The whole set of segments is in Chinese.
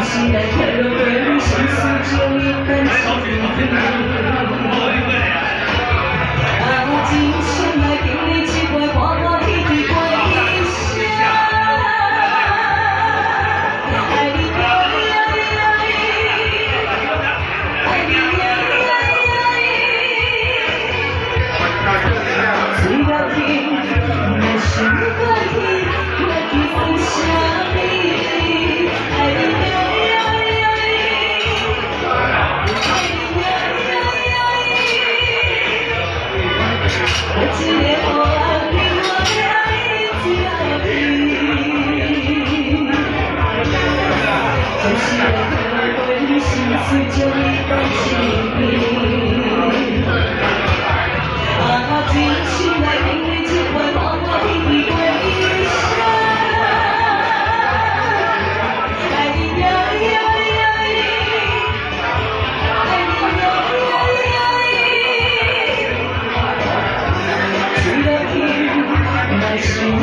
期待快乐的旅行，诉着你感情。啊，今生来经历一回欢欢喜喜过一生。爱你呀呀呀，爱你呀呀呀，最要紧的是关系，我的分享你，爱你呀。诉着你感情，啊，今生来经历一回欢欢喜喜过一生。爱你呀呀呀，爱你呀呀呀，知道天，那是我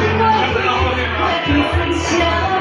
的分享。